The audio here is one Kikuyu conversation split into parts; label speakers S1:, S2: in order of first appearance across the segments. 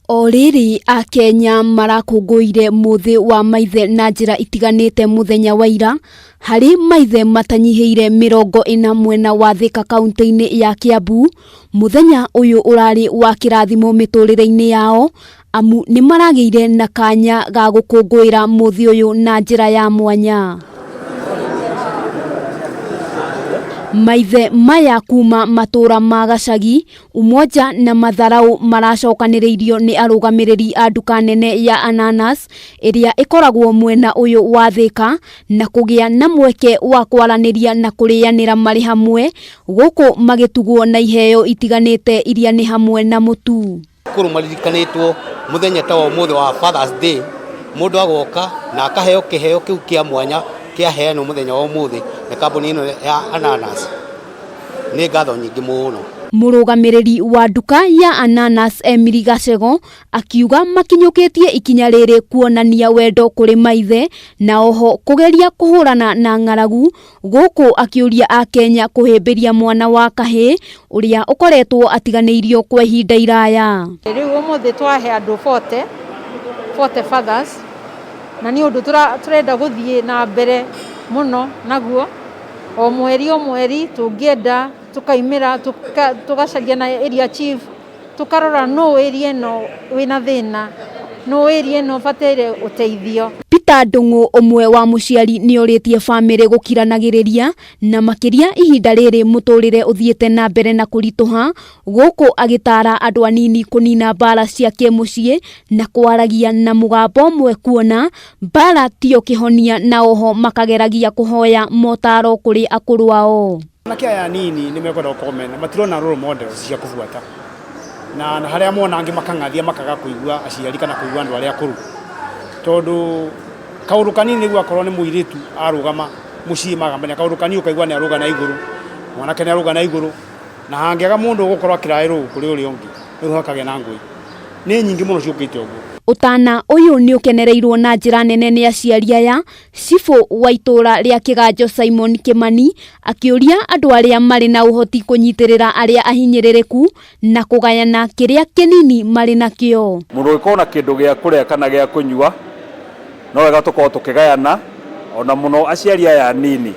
S1: O rĩrĩ Akenya marakũngũire mũthĩ wa maithe na njĩra itiganĩte mũthenya wa ira, harĩ maithe matanyihĩire 40 mwena wa Thika kaunti-inĩ ya Kiambu. Mũthenya ũyũ ũrarĩ wa kĩrathimo mĩtũrĩre-inĩ yao, amu nĩ maragĩire na kanya ga gũkũngũĩra mũthĩ ũyũ na njĩra ya mwanya. Maithe maya kuma matura ma Gacagi, Umoja na Matharau maracokanĩrĩirio nĩ arũgamĩrĩri a nduka nene ya Ananas ĩrĩa ĩkoragwo mwena ũyũ wa Thika, na kũgĩa na mweke wa kwaranĩria na kũrĩanĩra marĩ hamwe, gũkũ magĩtugwo na iheo itiganĩte iria nĩ hamwe na mũtu.
S2: Kũrũ maririkanĩtwo mũthenya ta wa ũmũthĩ wa Father's Day, mũndũ agoka na akaheo kĩheo kĩu kĩa mwanya kĩa heano mũthenya wa ũmũthĩ na kambuni ĩno ya Ananas. Nĩ ngatho nyingĩ mũno.
S1: Mũrũgamĩrĩri wa nduka ya Ananas Emily Gacego akiuga makinyũkĩtie ikinya rĩrĩ kuonania wendo kũrĩ maithe na oho kũgeria kũhũrana na ng'aragu, gũkũ akĩũria Akenya kũhĩmbĩria mwana wa kahĩ ũrĩa ũkoretwo atiganĩirio kwa ihinda iraya.
S3: Rĩu ũmũthĩ twahe andũ 40 fathers, na nĩ ũndũ tũrenda gũthiĩ na mbere mũno naguo. O mweri tũngĩenda tukaimĩra tugacaria na area chief, tukarora no area ĩno wĩna thĩna, no area ĩno bataire ũteithio.
S1: Peter Ndung'u, ũmwe wa mũciari, nĩ orĩtie bamĩrĩ gũkiranagĩrĩria na makĩria ihinda rĩrĩ mũtũrĩre ũthiĩte na mbere na kũritũha, gũkũ agĩtara andũ anini kũnina mbara cia kĩmũciĩ na kwaragia na mũgambo ũmwe, kuona mbara tiyo kĩhonia, na oho makageragia kũhoya motaro kũrĩ akũrũ ao.
S4: Anake aya nini nĩ mekwenda gũkorwo mena matirona role models cia kũbuata, na harĩa mona angĩ makang'athia makaga kũigua aciari kana kũigua andũ arĩa akũrũ, tondũ kaũndũ kanini nĩguo akorwo nĩ mũirĩtu arũgama mũciĩ magambania kaũndũ kanini ũkaigua nĩ arũga na igũrũ, mwanake nĩ arũga na igũrũ, na hangĩaga mũndũ ũgũkorwo akĩraĩrwo kũrĩ ũrĩa ũngĩ nĩ hakagĩa na ngũĩ nĩ nyingĩ mũno ciũkĩte ũguo.
S1: Ũtana ũyũ nĩ ũkenereirwo na njĩra nene nĩ aciari aya, cibũ wa itũũra rĩa Kĩganjo Simon Kĩmani akĩũria andũ arĩa marĩ na ũhoti kũnyitĩrĩra arĩa ahinyĩrĩrĩku na kũgayana kĩrĩa kĩnini marĩ nakĩo.
S5: Mũndũ ũgĩkorwo na kĩndũ gĩa kũrĩa kana gĩa kũnyua, no wega tũkorwo tũkĩgayana, ona mũno aciari aya nini,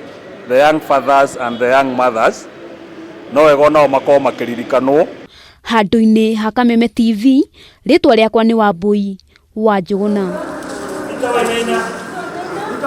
S5: the young fathers and the young mothers, no wega onao makorwo makĩririkanwo.
S1: Handũ-inĩ ha Kameme TV, rĩtwa rĩakwa nĩ Wambui wa Njũgũna.